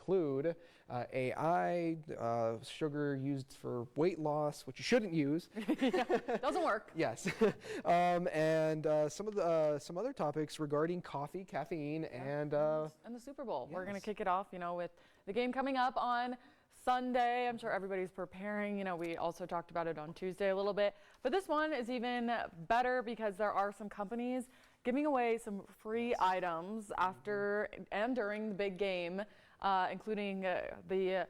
include AI, sugar used for weight loss, which you shouldn't use. Doesn't work. Yes. And some other topics regarding coffee, caffeine, and the Super Bowl. Yes. We're going to kick it off, with the game coming up on Sunday. I'm sure everybody's preparing. We also talked about it on Tuesday a little bit. But this one is even better because there are some companies giving away some free items after and during the big game, including the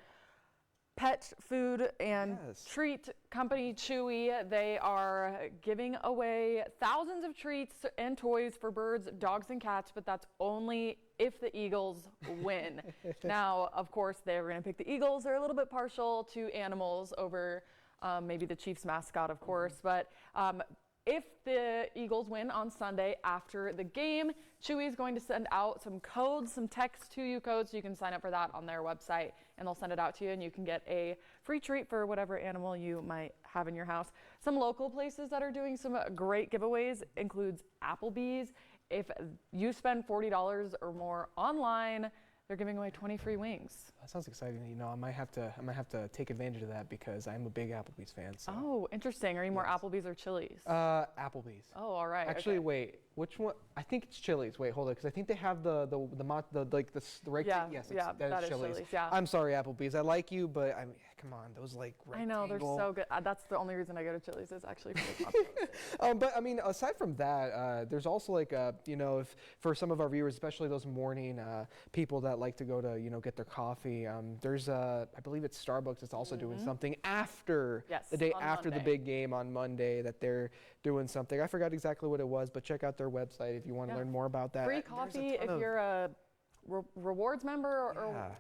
pet food and treat company Chewy. They are giving away thousands of treats and toys for birds, dogs, and cats, but that's only if the Eagles win. Now, of course, they're going to pick the Eagles. They're a little bit partial to animals over maybe the Chiefs mascot, of course, but if the Eagles win on Sunday after the game, Chewy is going to send out some codes, some text to you codes, so you can sign up for that on their website, and they'll send it out to you, and you can get a free treat for whatever animal you might have in your house. Some local places that are doing some great giveaways includes Applebee's. If you spend $40 or more online, they're giving away 20 free wings. That sounds exciting. I might have to take advantage of that because I'm a big Applebee's fan. So. Oh, interesting. Are you more Applebee's or Chili's? Applebee's. Oh, all right. Actually, wait. Which one? I think it's Chili's. Wait, hold on, because I think they have the right. Yeah, yes, that is Chili's. Yeah. I'm sorry, Applebee's. I like you, but I mean, come on, those rectangle. I know they're so good. That's the only reason I go to Chili's is actually for the tacos. But I mean, aside from that, there's also if for some of our viewers, especially those morning people that like to go to get their coffee. There's I believe it's Starbucks. It's also doing something after the day after the big game on Monday that they're doing something. I forgot exactly what it was, but check out their website if you want to learn more about that. Free coffee if you're a rewards member or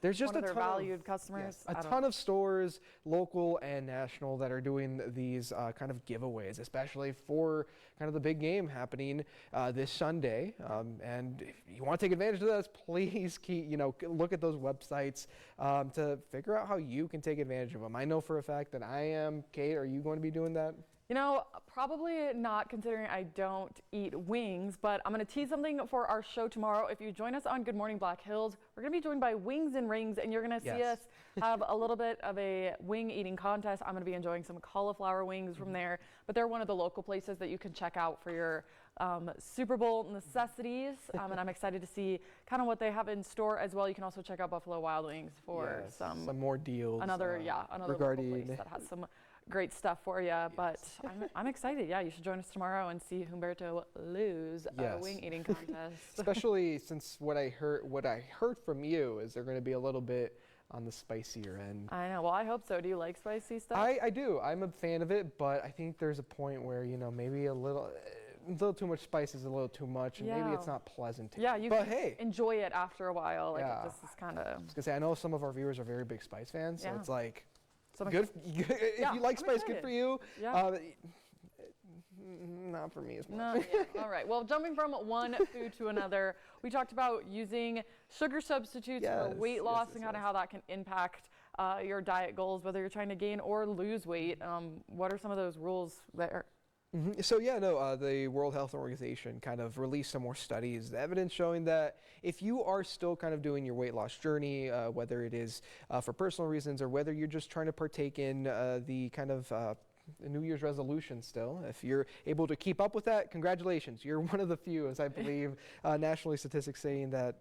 there's just one of their valued customers. A ton of stores, local and national, that are doing these kind of giveaways, especially for kind of the big game happening this Sunday. And if you want to take advantage of this, please look at those websites to figure out how you can take advantage of them. I know for a fact that I am. Kate, are you going to be doing that? Probably not, considering I don't eat wings, but I'm going to tease something for our show tomorrow. If you join us on Good Morning Black Hills, we're going to be joined by Wings and Rings, and you're going to see us have a little bit of a wing eating contest. I'm going to be enjoying some cauliflower wings from there, but they're one of the local places that you can check out for your Super Bowl necessities, and I'm excited to see kind of what they have in store as well. You can also check out Buffalo Wild Wings for some more deals. Another local place that has some great stuff for you, but I'm excited. Yeah, you should join us tomorrow and see Humberto lose a wing eating contest. Especially since what I heard from you is they're going to be a little bit on the spicier end. I know. Well, I hope so. Do you like spicy stuff? I do. I'm a fan of it, but I think there's a point where maybe a little too much spice is a little too much, and maybe it's not pleasant to you can enjoy it after a while. This is kind of. I was gonna say, I know some of our viewers are very big spice fans, so it's like. So good. If you like spice, good for you. Yeah. Not for me as much. No, all right. Well, jumping from one food to another, we talked about using sugar substitutes for weight loss and kind of how that can impact your diet goals, whether you're trying to gain or lose weight. What are some of those rules there? So the World Health Organization kind of released some more studies, the evidence showing that if you are still kind of doing your weight loss journey, whether it is for personal reasons or whether you're just trying to partake in the kind of New Year's resolution still, if you're able to keep up with that, congratulations. You're one of the few, as I believe nationally statistics saying that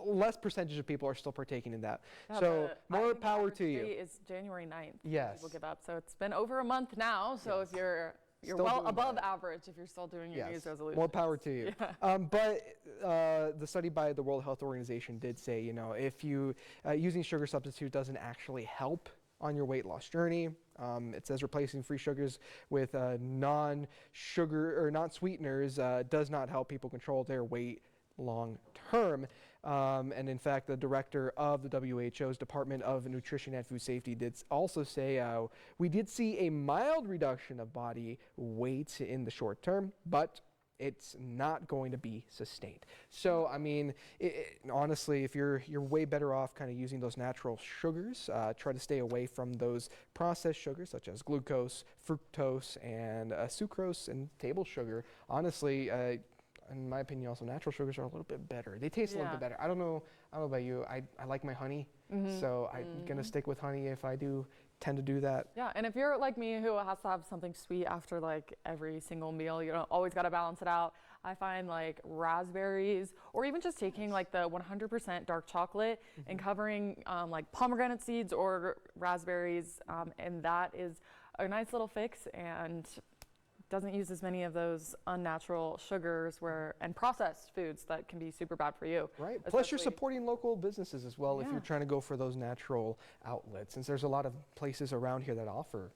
less percentage of people are still partaking in that. So more power to you. It's January 9th. Yes. People give up. So it's been over a month now. So if you're well above average if you're still doing your New Year's resolution. More power to you. But the study by the World Health Organization did say, if you using sugar substitute doesn't actually help on your weight loss journey. It says replacing free sugars with non-sugar or non-sweeteners does not help people control their weight long term. And in fact, the director of the WHO's Department of Nutrition and Food Safety did also say, we did see a mild reduction of body weight in the short term, but it's not going to be sustained. So, I mean, honestly, if you're way better off kind of using those natural sugars, try to stay away from those processed sugars such as glucose, fructose, and sucrose and table sugar. Honestly, in my opinion, also natural sugars are a little bit better. They taste a little Yeah. bit better. I don't know about you. I like my honey, so I'm gonna stick with honey if I do tend to do that. Yeah, and if you're like me who has to have something sweet after like every single meal, you know, always got to balance it out. I find like raspberries or even just taking like the 100% dark chocolate and covering like pomegranate seeds or raspberries, and that is a nice little fix and doesn't use as many of those unnatural sugars and processed foods that can be super bad for you. Right. Plus, you're Especially- supporting local businesses as well if Yeah. you're trying to go for those natural outlets. Since there's a lot of places around here that offer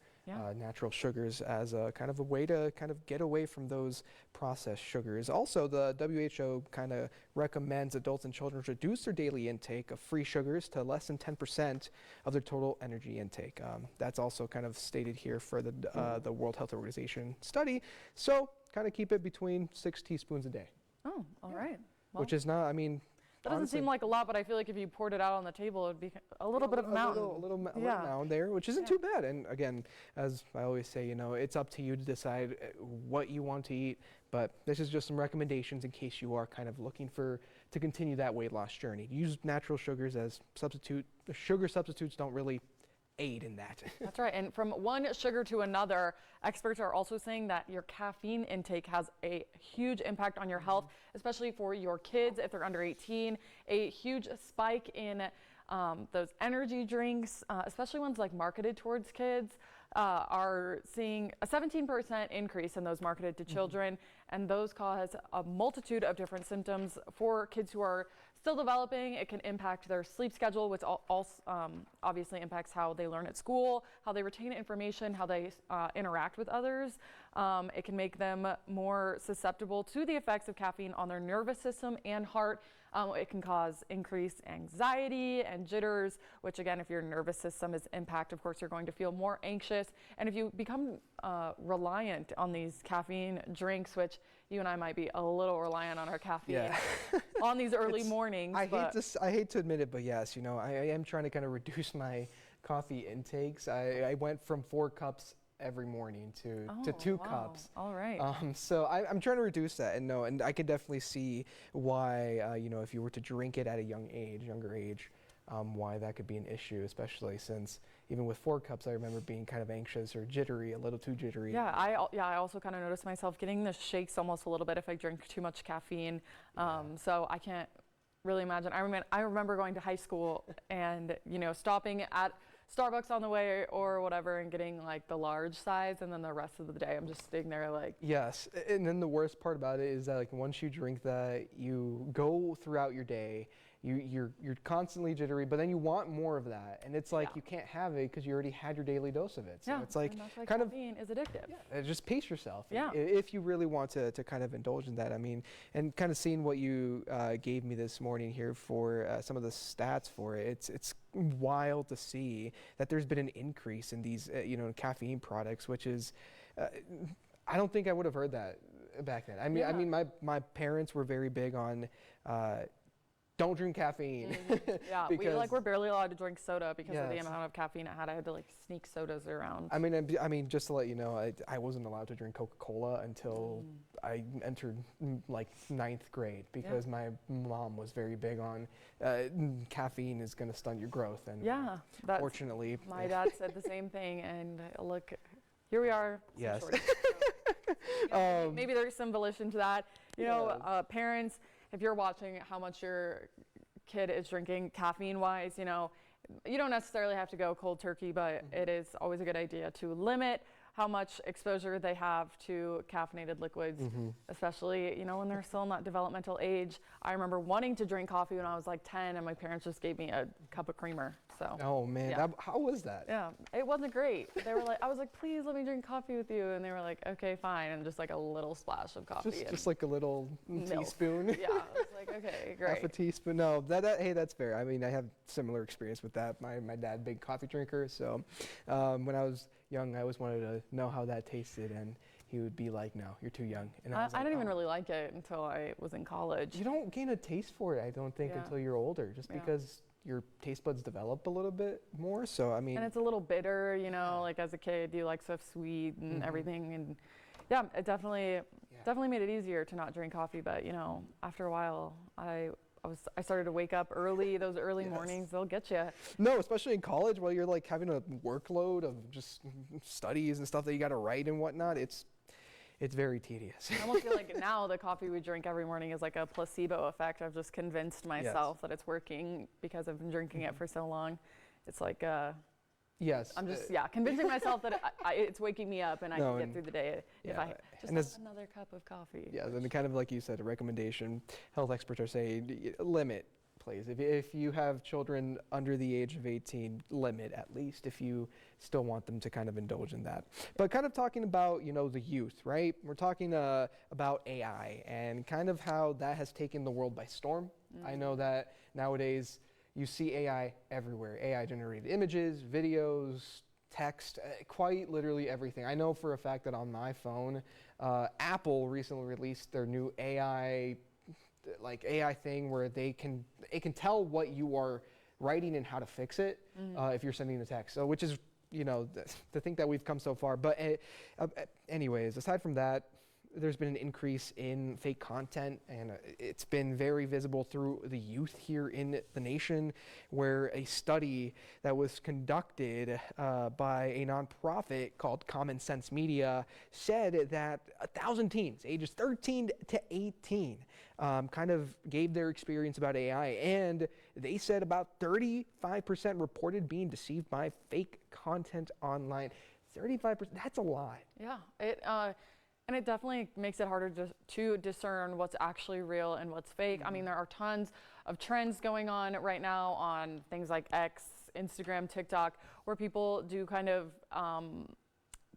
natural sugars as a kind of a way to kind of get away from those processed sugars. Also, the WHO kind of recommends adults and children reduce their daily intake of free sugars to less than 10% of their total energy intake. That's also kind of stated here for the World Health Organization study. So, kind of keep it between 6 teaspoons a day, Oh, all right. Well, which is not, I mean, that doesn't honestly, seem like a lot, but I feel like if you poured it out on the table, it'd be a little bit of a mountain. A little Yeah. mound there, which isn't too bad. And again, as I always say, you know, it's up to you to decide what you want to eat. But this is just some recommendations in case you are kind of looking to continue that weight loss journey. Use natural sugars as substitute. Sugar substitutes don't really aid in that. That's right. And from one sugar to another, experts are also saying that your caffeine intake has a huge impact on your health, especially for your kids if they're under 18. A huge spike in those energy drinks, especially ones like marketed towards kids, are seeing a 17% increase in those marketed to children. And those cause a multitude of different symptoms for kids who are still developing. It can impact their sleep schedule, which also obviously impacts how they learn at school, how they retain information, how they interact with others. It can make them more susceptible to the effects of caffeine on their nervous system and heart. It can cause increased anxiety and jitters, which again, if your nervous system is impacted, of course, you're going to feel more anxious. And if you become reliant on these caffeine drinks, which you and I might be a little reliant on our caffeine on these early mornings. I hate to admit it, but yes, you know, I am trying to kind of reduce my coffee intakes. I went from 4 cups every morning to 2 cups. All right. So I'm trying to reduce that, and I could definitely see why, you know, if you were to drink it at a younger age, why that could be an issue, especially since even with 4 cups, I remember being kind of anxious or jittery, a little too jittery. Yeah, I also kind of noticed myself getting the shakes almost a little bit if I drink too much caffeine. So I can't really imagine. I remember going to high school and, you know, stopping at Starbucks on the way or whatever and getting like the large size, and then the rest of the day I'm just sitting there like. Yes, and then the worst part about it is that like once you drink that, you go throughout your day, you're constantly jittery, but then you want more of that, and it's like you can't have it because you already had your daily dose of it. So it's like and that's why kind of caffeine is addictive. just pace yourself. Yeah. If you really want to kind of indulge in that. I mean, and kind of seeing what you gave me this morning here for some of the stats for it, it's wild to see that there's been an increase in these you know, caffeine products, which is I don't think I would have heard that back then. I mean my parents were very big on don't drink caffeine. Yeah, because we're barely allowed to drink soda because of the amount of caffeine it had. I had to like sneak sodas around. I mean, just to let you know, I wasn't allowed to drink Coca-Cola until I entered like 9th grade because my mom was very big on caffeine is going to stunt your growth, and fortunately, my dad said the same thing. And look, here we are. Yes. Maybe there's some volition to that. You know, parents, if you're watching how much your kid is drinking caffeine-wise, you know, you don't necessarily have to go cold turkey, but it is always a good idea to limit how much exposure they have to caffeinated liquids, especially, you know, when they're still in that developmental age. I remember wanting to drink coffee when I was like 10, and my parents just gave me a cup of creamer. So. Oh man, how was that? Yeah, it wasn't great. They were like, I was like, please let me drink coffee with you, and they were like, okay, fine, and just like a little splash of coffee. Just like a little teaspoon. Yeah, I was like, okay, great. Half a teaspoon. No, hey, that's fair. I mean, I have similar experience with that. My dad, big coffee drinker, so when I was young, I always wanted to know how that tasted, and he would be like, no, you're too young. And I was like, didn't even really like it until I was in college. You don't gain a taste for it, I don't think, until you're older, just because your taste buds develop a little bit more. So, I mean. And it's a little bitter, you know, like as a kid, you like stuff sweet and everything. And Yeah, it definitely made it easier to not drink coffee. But you know, after a while, I started to wake up early. Those early mornings, they'll get you. No, especially in college, while you're like having a workload of just studies and stuff that you got to write and whatnot. It's very tedious. I almost feel like now the coffee we drink every morning is like a placebo effect. I've just convinced myself that it's working because I've been drinking it for so long. It's like, Yes. I'm just, convincing myself that it's waking me up and I can get through the day if I just have another cup of coffee. Yeah, and kind of like you said, a recommendation, health experts are saying limit, please. If you have children under the age of 18, limit at least if you still want them to kind of indulge in that. But kind of talking about, you know, the youth, right? We're talking about AI and kind of how that has taken the world by storm. I know that nowadays you see AI everywhere. AI generated images, videos, text, quite literally everything. I know for a fact that on my phone, Apple recently released their new AI thing where it can tell what you are writing and how to fix it if you're sending a text. So which is, you know, to think that we've come so far. But anyways, aside from that, there's been an increase in fake content, and it's been very visible through the youth here in the nation, where a study that was conducted by a nonprofit called Common Sense Media said that 1,000 teens, ages 13 to 18, kind of gave their experience about AI, and they said about 35% reported being deceived by fake content online. 35%, that's a lot. Yeah, and it definitely makes it harder to discern what's actually real and what's fake. I mean, there are tons of trends going on right now on things like X, Instagram, TikTok, where people do kind of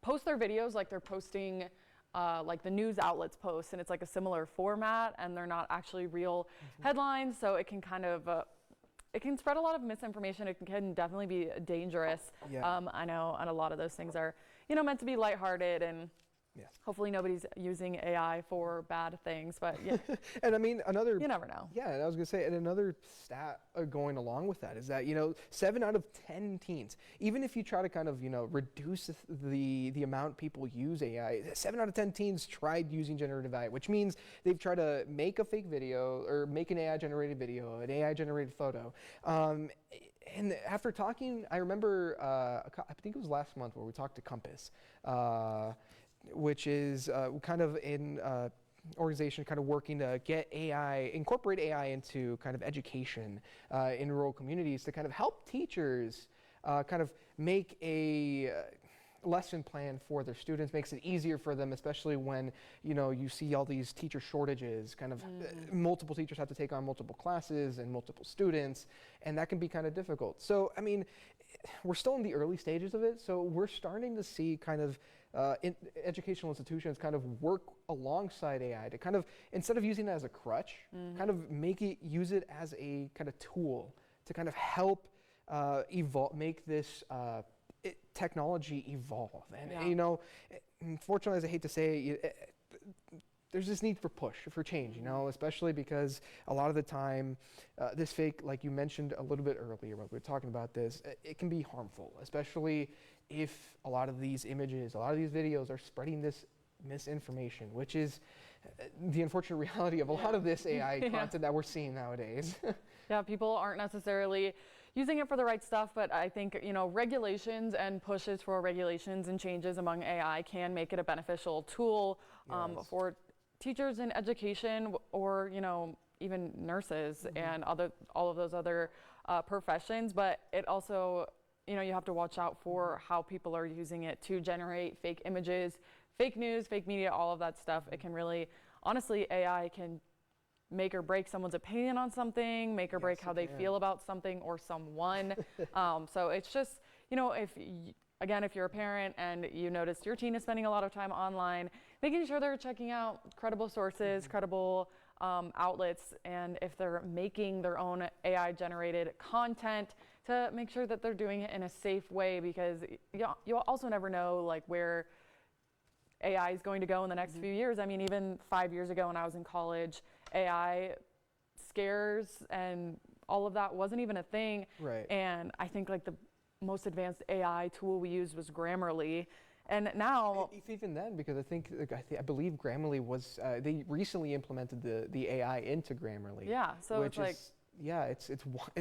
post their videos like they're posting like the news outlets post, and it's like a similar format, and they're not actually real headlines, so it can kind of it can spread a lot of misinformation. It can definitely be dangerous. I know, and a lot of those things are, you know, meant to be lighthearted, and hopefully nobody's using AI for bad things, but and I mean, you never know. Yeah, and I was gonna say, and another stat going along with that is that, you know, 7 out of 10 teens, even if you try to kind of, you know, reduce the amount people use AI, 7 out of 10 teens tried using generative AI, which means they've tried to make a fake video or make an AI generated video, an AI generated photo. And after talking, I remember, I think it was last month where we talked to Compass, which is kind of an organization kind of working to incorporate AI into kind of education in rural communities to kind of help teachers kind of make a lesson plan for their students, makes it easier for them, especially when, you know, you see all these teacher shortages, kind of multiple teachers have to take on multiple classes and multiple students, and that can be kind of difficult. So, I mean, we're still in the early stages of it, so we're starting to see kind of educational institutions kind of work alongside AI to kind of, instead of using it as a crutch, kind of use it as a kind of tool to kind of help make this technology evolve. And you know, unfortunately, as I hate to say, there's this need for change, you know, especially because a lot of the time, this fake, like you mentioned a little bit earlier when we were talking about this, it can be harmful, especially if a lot of these images, a lot of these videos are spreading this misinformation, which is the unfortunate reality of a lot of this AI content that we're seeing nowadays. Yeah, people aren't necessarily using it for the right stuff, but I think, you know, regulations and pushes for regulations and changes among AI can make it a beneficial tool for teachers in education, or, you know, even nurses and all of those other professions. But it also, you know, you have to watch out for how people are using it to generate fake images, fake news, fake media, all of that stuff. It can really, honestly, AI can make or break someone's opinion on something, make or break how they feel about something or someone. So it's just, you know, if you're a parent and you notice your teen is spending a lot of time online, making sure they're checking out credible sources, credible outlets, and if they're making their own AI generated content, to make sure that they're doing it in a safe way, because you'll also never know like where AI is going to go in the next few years. I mean, even 5 years ago when I was in college, AI scares and all of that wasn't even a thing. Right. And I think like the most advanced AI tool we used was Grammarly. And now, If even then, because I think, like, I believe Grammarly was, they recently implemented the AI into Grammarly. yeah, so Which it's like, is, yeah,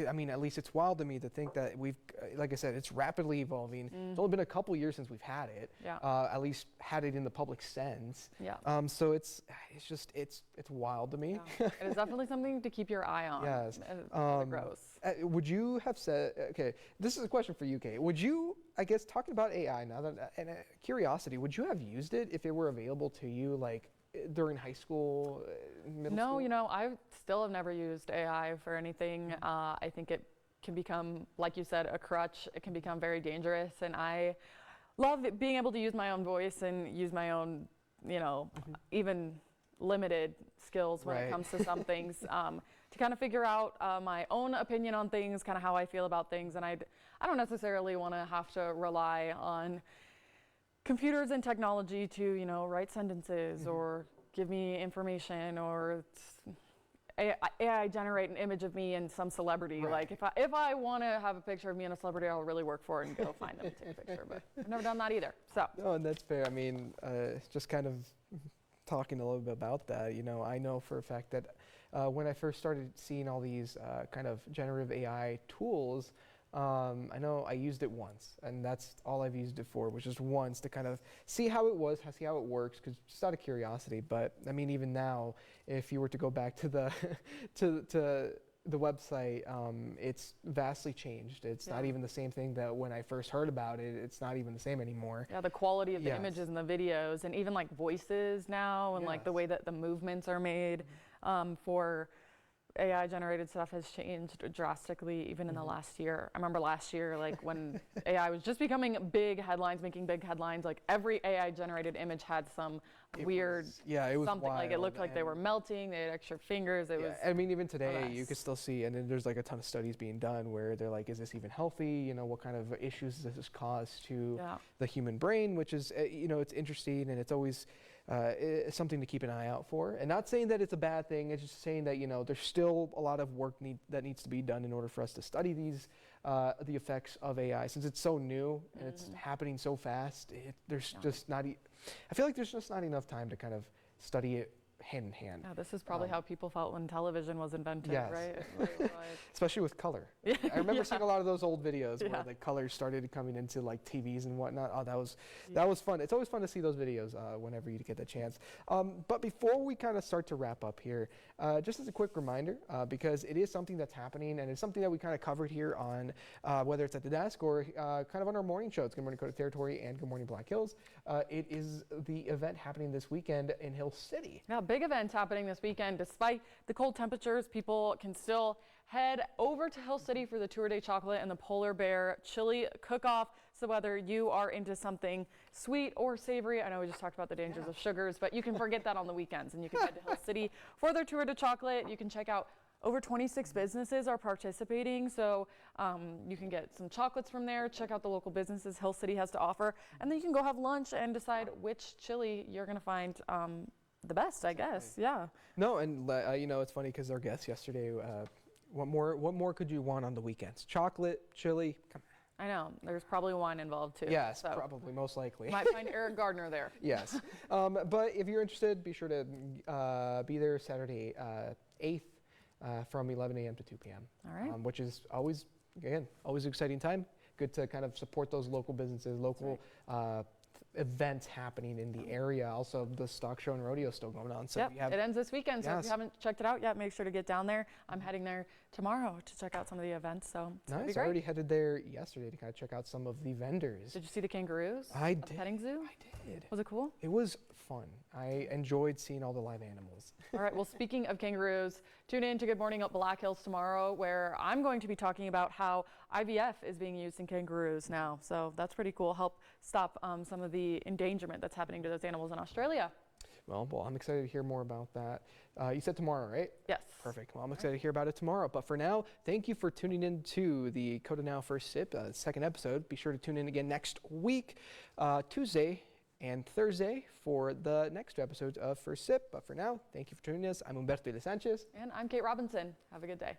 I mean, at least it's wild to me to think that we've, like I said, it's rapidly evolving. It's only been a couple years since we've had it, yeah, at least had it in the public sense. yeah. So it's just, it's wild to me. Yeah. It is definitely something to keep your eye on Yes. as it grows. Would you have said, okay, this is a question for you, Kate. Would you, I guess, talking about AI now, that, and curiosity, would you have used it if it were available to you, like, during high school, middle school? No, I still have never used AI for anything. I think it can become, like you said, a crutch. It can become very dangerous, and I love being able to use my own voice and use my own, even limited skills when it comes to some things, to kind of figure out my own opinion on things, kind of how I feel about things, and I don't necessarily want to have to rely on computers and technology to, write sentences or give me information, or AI generate an image of me and some celebrity. Right. Like if I want to have a picture of me and a celebrity, I'll really work for it and go find them and take a picture. But I've never done that either. So. No, and that's fair. I mean, just kind of talking a little bit about that, I know for a fact that when I first started seeing all these kind of generative AI tools, I know I used it once, and that's all I've used it for, was just once to kind of see how it was, see how it works, because just out of curiosity. But I mean, even now, if you were to go back to the to the website, it's vastly changed. It's not even the same thing that when I first heard about it. It's not even the same anymore. Yeah, the quality of the images and the videos, and even like voices now, and like the way that the movements are made for AI generated stuff has changed drastically even in the last year. I remember last year, like when AI was just becoming big headlines, making big headlines, like every AI generated image had some weird it was something, like it looked like they were melting, they had extra fingers. It was, I mean, even today you could still see, and then there's like a ton of studies being done where they're like, is this even healthy? What kind of issues does this cause to the human brain? Which is, it's interesting, and it's always something to keep an eye out for. And not saying that it's a bad thing, it's just saying that, there's still a lot of work that needs to be done in order for us to study these, the effects of AI. Since it's so new and it's happening so fast, there's just not, I feel like there's just not enough time to kind of study it hand in hand. Yeah, this is probably how people felt when television was invented, right? Especially with color. I remember seeing a lot of those old videos where like colors started coming into like TVs and whatnot. Oh, that was fun. It's always fun to see those videos whenever you get the chance. But before we kind of start to wrap up here, just as a quick reminder, because it is something that's happening, and it's something that we kind of covered here on whether it's at the desk or kind of on our morning shows, Good Morning KOTA Territory and Good Morning Black Hills. It is the event happening this weekend in Hill City. Yeah, big event happening this weekend. Despite the cold temperatures, people can still head over to Hill City for the Tour de Chocolate and the Polar Bear Chili Cook-Off. So whether you are into something sweet or savory, I know we just talked about the dangers of sugars, but you can forget that on the weekends, and you can head to Hill City for their Tour de Chocolate. You can check out over 26 businesses are participating, so you can get some chocolates from there, check out the local businesses Hill City has to offer, and then you can go have lunch and decide which chili you're going to find the best, I guess. Yeah. No, and it's funny because our guest yesterday, what more could you want on the weekends? Chocolate, chili, come on. I know. There's probably wine involved too. Yes, so probably, most likely. Might find Eric Gardner there. Yes. But if you're interested, be sure to be there Saturday 8th from 11 a.m. to 2 p.m. All right. Which is always an exciting time. Good to kind of support those local businesses, local events happening in the area. Also, the stock show and rodeo is still going on. So it ends this weekend. So if you haven't checked it out yet, make sure to get down there. I'm heading there tomorrow to check out some of the events. So nice. I already headed there yesterday to kind of check out some of the vendors. Did you see the kangaroos? I at did. The petting zoo? I did. Was it cool? It was fun. I enjoyed seeing all the live animals. All right. Well, speaking of kangaroos, tune in to Good Morning Up Black Hills tomorrow, where I'm going to be talking about how IVF is being used in kangaroos now. So that's pretty cool. Help stop some of the endangerment that's happening to those animals in Australia. Well, I'm excited to hear more about that. You said tomorrow, right? Yes. Perfect. Well, I'm excited to hear about it tomorrow. But for now, thank you for tuning in to the KOTA Now First Sip, second episode. Be sure to tune in again next week, Tuesday and Thursday, for the next two episodes of First Sip. But for now, thank you for tuning in. I'm Humberto de Sanchez. And I'm Kate Robinson. Have a good day.